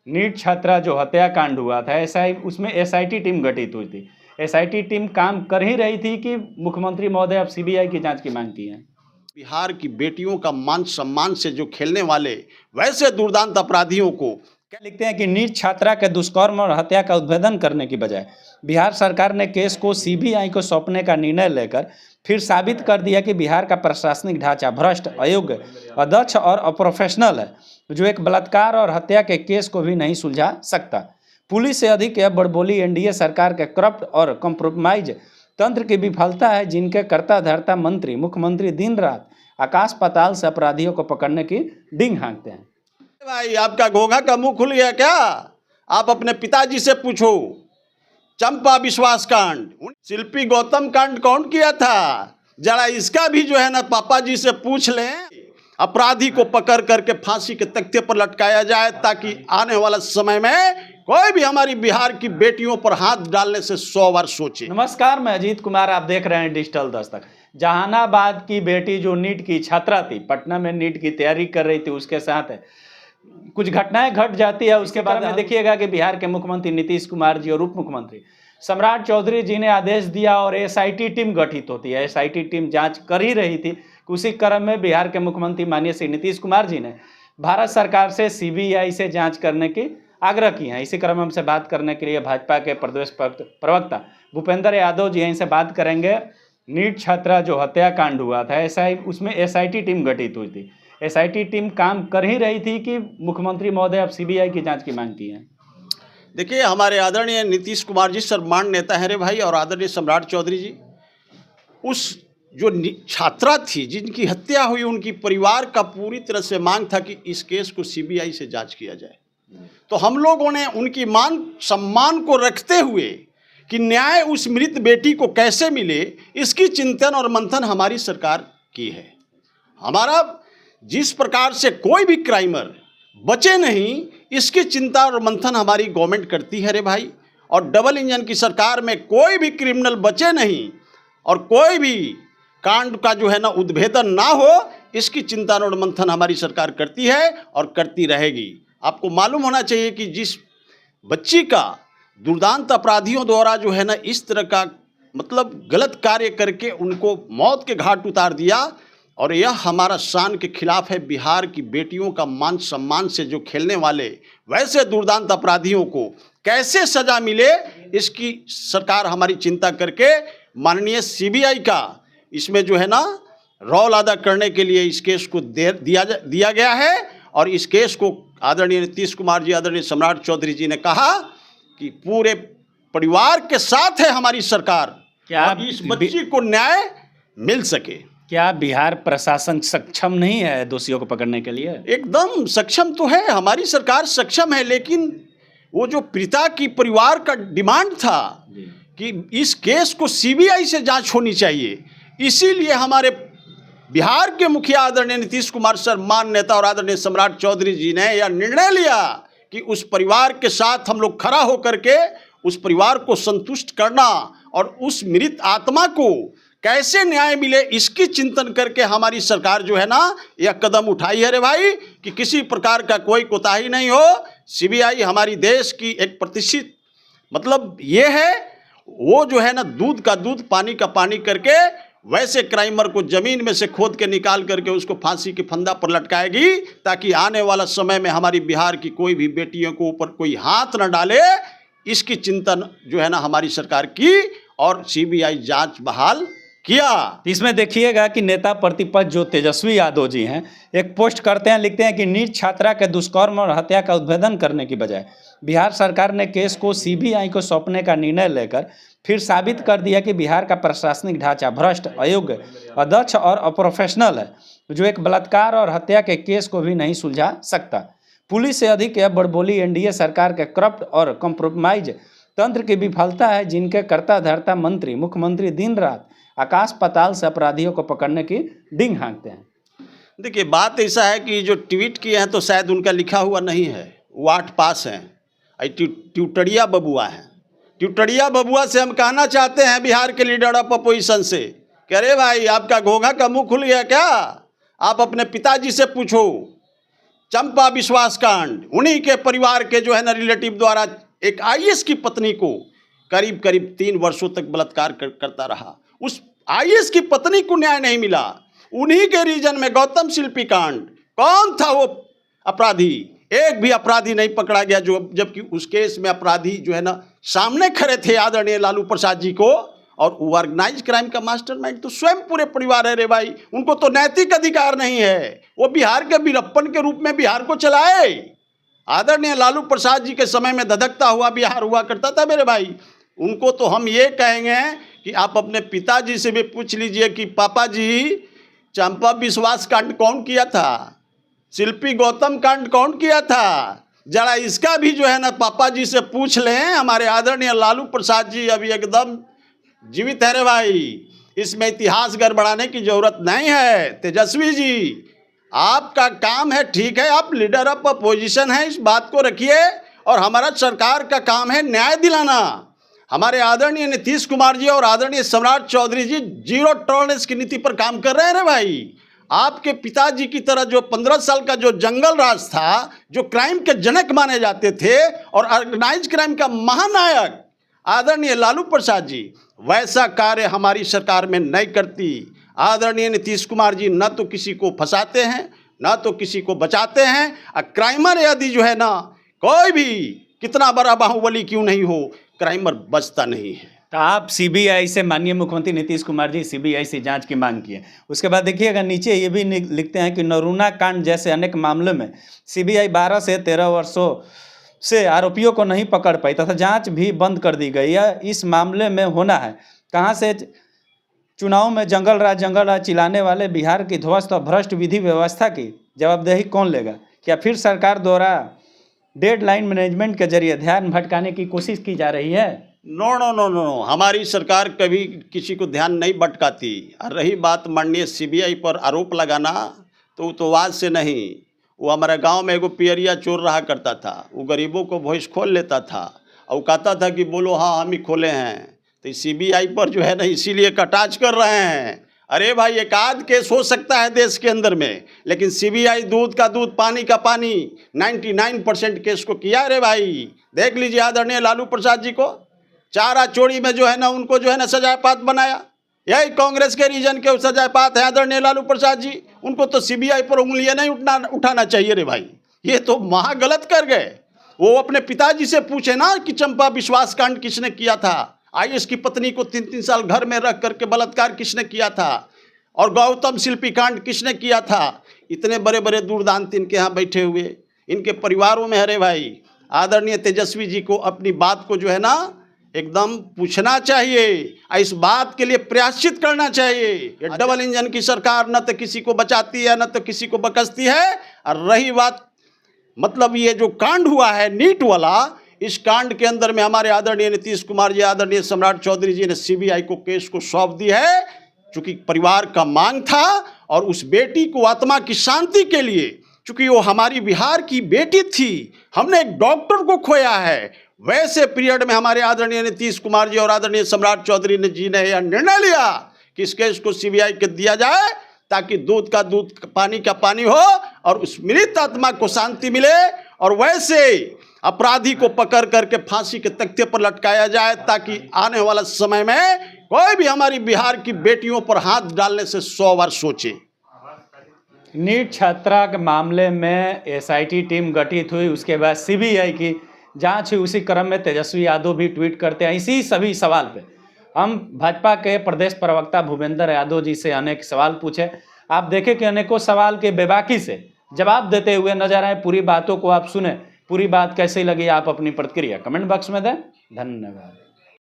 NEET छात्रा जो हत्याकांड हुआ था, उसमें एसआईटी टीम गठित हुई थी। एसआईटी टीम काम कर ही रही थी कि मुख्यमंत्री महोदय अब सीबीआई की जांच की मांग की है। बिहार की बेटियों का मान सम्मान से जो खेलने वाले वैसे दुर्दांत अपराधियों को क्या लिखते हैं कि नीट छात्रा के दुष्कर्म और हत्या का उद्भेदन करने की बजाय बिहार सरकार ने केस को सीबीआई को सौंपने का निर्णय लेकर फिर साबित कर दिया कि बिहार का प्रशासनिक ढांचा भ्रष्ट, अयोग्य, अदक्ष और अप्रोफेशनल है, जो एक बलात्कार और हत्या के केस को भी नहीं सुलझा सकता। पुलिस से अधिक यह बड़बोली एनडीए सरकार के करप्ट और कॉम्प्रोमाइज तंत्र की विफलता है, जिनके कर्ता धर्ता मंत्री मुख्यमंत्री दिन रात आकाश पाताल से अपराधियों को पकड़ने की डींग हाँकते हैं। भाई आपका घोंघा का मुंह खुल गया क्या? आप अपने पिताजी से पूछो। चंपा विश्वास कांड, शिल्पी गौतम कांड कौन किया था? जरा इसका भी जो है ना पापा जी से पूछ लें। अपराधी को पकड़ करके फांसी के तख्ते पर लटकाया जाए ताकि आने वाला समय में कोई भी हमारी बिहार की बेटियों पर हाथ डालने से 100 बार सोचे। नमस्कार, मैं अजीत कुमार, आप देख रहे हैं डिजिटल दस्तक। जहानाबाद की बेटी जो नीट की छात्रा थी, पटना में नीट की तैयारी कर रही थी, उसके साथ कुछ घटनाएं घट जाती है। उसके बाद में देखिएगा कि बिहार के मुख्यमंत्री नीतीश कुमार जी और उप मुख्यमंत्री सम्राट चौधरी जी ने आदेश दिया और एसआईटी टीम गठित होती है। एसआईटी टीम जांच कर ही रही थी। उसी क्रम में बिहार के मुख्यमंत्री माननीय श्री नीतीश कुमार जी ने भारत सरकार से सीबीआई से जांच करने की आग्रह किया है। इसी क्रम में हमसे बात करने के लिए भाजपा के प्रदेश प्रवक्ता भूपेंद्र यादव जी यहीं से बात करेंगे। नीट छात्रा जो हत्याकांड हुआ था, उसमें एसआईटी टीम गठित हुई थी। एसआईटी टीम काम कर ही रही थी कि मुख्यमंत्री महोदय अब सीबीआई की जांच की मांग की है। देखिए, हमारे आदरणीय नीतीश कुमार जी सम्मान नेता है रे भाई, और आदरणीय सम्राट चौधरी जी, उस जो छात्रा थी जिनकी हत्या हुई, उनकी परिवार का पूरी तरह से मांग था कि इस केस को सीबीआई से जांच किया जाए। तो हम लोगों ने उनकी मान सम्मान को रखते हुए कि न्याय उस मृत बेटी को कैसे मिले, इसकी चिंतन और मंथन हमारी सरकार की है। हमारा जिस प्रकार से कोई भी क्राइमर बचे नहीं, इसकी चिंता और मंथन हमारी गवर्नमेंट करती है रे भाई। और डबल इंजन की सरकार में कोई भी क्रिमिनल बचे नहीं और कोई भी कांड का जो है ना उद्भेदन ना हो, इसकी चिंता और मंथन हमारी सरकार करती है और करती रहेगी। आपको मालूम होना चाहिए कि जिस बच्ची का दुर्दांत अपराधियों द्वारा जो है ना इस तरह का मतलब गलत कार्य करके उनको मौत के घाट उतार दिया, और यह हमारा शान के खिलाफ है। बिहार की बेटियों का मान सम्मान से जो खेलने वाले वैसे दुर्दांत अपराधियों को कैसे सजा मिले, इसकी सरकार हमारी चिंता करके माननीय सीबीआई का इसमें जो है ना रोल अदा करने के लिए इस केस को दिया गया है। और इस केस को आदरणीय नीतीश कुमार जी, आदरणीय सम्राट चौधरी जी ने कहा कि पूरे परिवार के साथ है हमारी सरकार, क्या इस बच्ची को न्याय मिल सके। क्या बिहार प्रशासन सक्षम नहीं है दोषियों को पकड़ने के लिए? एकदम सक्षम तो है, हमारी सरकार सक्षम है, लेकिन वो जो पिता की परिवार का डिमांड था कि इस केस को सीबीआई से जांच होनी चाहिए, इसीलिए हमारे बिहार के मुखिया आदरणीय नीतीश कुमार सम्मान नेता और आदरणीय सम्राट चौधरी जी ने यह निर्णय लिया कि उस परिवार के साथ हम लोग खड़ा होकर के उस परिवार को संतुष्ट करना और उस मृत आत्मा को कैसे न्याय मिले, इसकी चिंतन करके हमारी सरकार जो है ना यह कदम उठाई है रे भाई कि किसी प्रकार का कोई कोताही नहीं हो। सीबीआई हमारी देश की एक प्रतिष्ठित मतलब ये है, वो जो है ना दूध का दूध पानी का पानी करके वैसे क्राइमर को जमीन में से खोद के निकाल करके उसको फांसी के फंदा पर लटकाएगी, ताकि आने वाला समय में हमारी बिहार की कोई भी बेटियों को ऊपर कोई हाथ न डाले। इसकी चिंतन जो है ना हमारी सरकार की, और सीबीआई जांच बहाल किया। इसमें देखिएगा कि नेता प्रतिपक्ष जो तेजस्वी यादव जी हैं एक पोस्ट करते हैं, लिखते हैं कि नीट छात्रा के दुष्कर्म और हत्या का उद्भेदन करने की बजाय बिहार सरकार ने केस को सीबीआई को सौंपने का निर्णय लेकर फिर साबित कर दिया कि बिहार का प्रशासनिक ढांचा भ्रष्ट, अयोग्य, अदक्ष और अप्रोफेशनल है, जो एक बलात्कार और हत्या के केस को भी नहीं सुलझा सकता। पुलिस से अधिक यह बड़बोली एनडीए सरकार के करप्ट और कॉम्प्रोमाइज तंत्र की विफलता है, जिनके कर्ता धर्ता मंत्री मुख्यमंत्री दिन रात आकाश पाताल से अपराधियों को पकड़ने की डींग हाँकते हैं। देखिए, बात ऐसा है कि जो ट्वीट किए हैं तो शायद उनका लिखा हुआ नहीं है, वो 8 पास हैं, ट्यूटड़िया बबुआ हैं। ट्यूटड़िया बबुआ से हम कहना चाहते हैं बिहार के लीडर ऑफ अपोजिशन से, कह रहे भाई आपका घोंघा का मुंह खुल गया क्या? आप अपने पिताजी से पूछो। चंपा विश्वास कांड, उन्हीं के परिवार के जो है ना रिलेटिव द्वारा एक आईएएस की पत्नी को करीब करीब 3 वर्षों तक बलात्कार करता रहा। उस आईएएस की पत्नी को न्याय नहीं मिला। उन्हीं के रीजन में गौतम शिल्पी कांड, कौन था वो अपराधी? एक भी अपराधी नहीं पकड़ा गया, जो जबकि उस केस में अपराधी जो है ना सामने खड़े थे आदरणीय लालू प्रसाद जी को। और ऑर्गेनाइज क्राइम का मास्टरमाइंड तो स्वयं पूरे परिवार है रे भाई। उनको तो नैतिक अधिकार नहीं है, वो बिहार के वीरप्पन के रूप में बिहार को चलाए। आदरणीय लालू प्रसाद जी के समय में धधकता हुआ बिहार हुआ करता था मेरे भाई। उनको तो हम ये कहेंगे कि आप अपने पिताजी से भी पूछ लीजिए कि पापा जी, चंपा विश्वास कांड कौन किया था? शिल्पी गौतम कांड कौन किया था? जरा इसका भी जो है ना पापा जी से पूछ लें। हमारे आदरणीय लालू प्रसाद जी अभी एकदम जीवित है रे भाई। इसमें इतिहास गड़बड़ाने की जरूरत नहीं है। तेजस्वी जी, आपका काम है, ठीक है, आप लीडर ऑफ अपोजिशन हैं, इस बात को रखिए। और हमारा सरकार का काम है न्याय दिलाना। हमारे आदरणीय नीतीश कुमार जी और आदरणीय सम्राट चौधरी जी जीरो टॉलरेंस की नीति पर काम कर रहे हैं रे भाई। आपके पिताजी की तरह जो 15 साल का जो जंगल राज था, जो क्राइम के जनक माने जाते थे और ऑर्गेनाइज क्राइम का महानायक आदरणीय लालू प्रसाद जी, वैसा कार्य हमारी सरकार में नहीं करती। आदरणीय नीतीश कुमार जी न तो किसी को फंसाते हैं, न तो किसी को बचाते हैं। क्राइमर यदि जो है ना, कोई भी कितना बड़ा बाहुबली क्यों नहीं हो, क्राइमर बचता नहीं है। तो आप सीबीआई से, माननीय मुख्यमंत्री नीतीश कुमार जी सीबीआई से जांच की मांग की है। उसके बाद देखिएगा नीचे ये भी लिखते हैं कि नरूना कांड जैसे अनेक मामलों में सीबीआई 12 से 13 वर्षों से आरोपियों को नहीं पकड़ पाई तथा जांच भी बंद कर दी गई। यह इस मामले में होना है कहाँ से? चुनाव में जंगल राज चिल्लाने वाले बिहार की ध्वस्त और भ्रष्ट विधि व्यवस्था की जवाबदेही कौन लेगा? क्या फिर सरकार द्वारा डेडलाइन मैनेजमेंट के जरिए ध्यान भटकाने की कोशिश की जा रही है? नो नो नो नो, हमारी सरकार कभी किसी को ध्यान नहीं भटकाती। और रही बात माननीय सीबीआई पर आरोप लगाना, तो वाद से नहीं। वो हमारे गांव में एगो पियरिया चोर रहा करता था, वो गरीबों को वॉइस खोल लेता था और कहता था कि बोलो हाँ हम ही खोले हैं। तो सीबीआई पर जो है ना इसीलिए कटाच कर रहे हैं। अरे भाई, एक आध केस हो सकता है देश के अंदर में, लेकिन सीबीआई दूध का दूध पानी का पानी 99% केस को किया। रे भाई देख लीजिए आदरणीय लालू प्रसाद जी को चारा चोरी में जो है ना उनको जो है ना सजापात बनाया। यही कांग्रेस के रीजन के सजापात है आदरणीय लालू प्रसाद जी। उनको तो सीबीआई पर उंगलियां नहीं उठाना चाहिए रे भाई, ये तो महा गलत कर गए। वो अपने पिताजी से पूछे ना कि चंपा विश्वास कांड किसने किया था, आईएएस की पत्नी को 3-3 साल घर में रख करके बलात्कार किसने किया था, और गौतम शिल्पी कांड किसने किया था। इतने बड़े बड़े दूरदांत इनके यहाँ बैठे हुए, इनके परिवारों में है रे भाई। आदरणीय तेजस्वी जी को अपनी बात को जो है ना एकदम पूछना चाहिए, इस बात के लिए प्रयासित करना चाहिए। ये डबल इंजन की सरकार न तो किसी को बचाती है न तो किसी को बकसती है। और रही बात मतलब ये जो कांड हुआ है नीट वाला, इस कांड के अंदर में हमारे आदरणीय नीतीश कुमार जी, आदरणीय सम्राट चौधरी जी ने सीबीआई को केस को सौंप दी है, चूंकि परिवार का मांग था। और उस बेटी को आत्मा की शांति के लिए, चूंकि वो हमारी बिहार की बेटी थी, हमने एक डॉक्टर को खोया है। वैसे पीरियड में हमारे आदरणीय नीतीश कुमार जी और आदरणीय सम्राट चौधरी जी ने यह निर्णय लिया कि इस केस को सीबीआई को दिया जाए, ताकि दूध का दूध पानी का पानी हो और उस मृत आत्मा को शांति मिले। और वैसे अपराधी को पकड़ करके फांसी के तख्ते पर लटकाया जाए, ताकि आने वाला समय में कोई भी हमारी बिहार की बेटियों पर हाथ डालने से 100 बार सोचे। नीट छात्रा के मामले में एसआईटी टीम गठित हुई, उसके बाद सीबीआई की जांच हुई। उसी क्रम में तेजस्वी यादव भी ट्वीट करते हैं इसी सभी सवाल पे। हम भाजपा के प्रदेश प्रवक्ता भूपेंद्र यादव जी से अनेक सवाल पूछे। आप देखें कि अनेकों सवाल के बेबाकी से जवाब देते हुए नजर आए। पूरी बातों को आप सुने, पूरी बात कैसी लगी आप अपनी प्रतिक्रिया कमेंट बॉक्स में दें। धन्यवाद।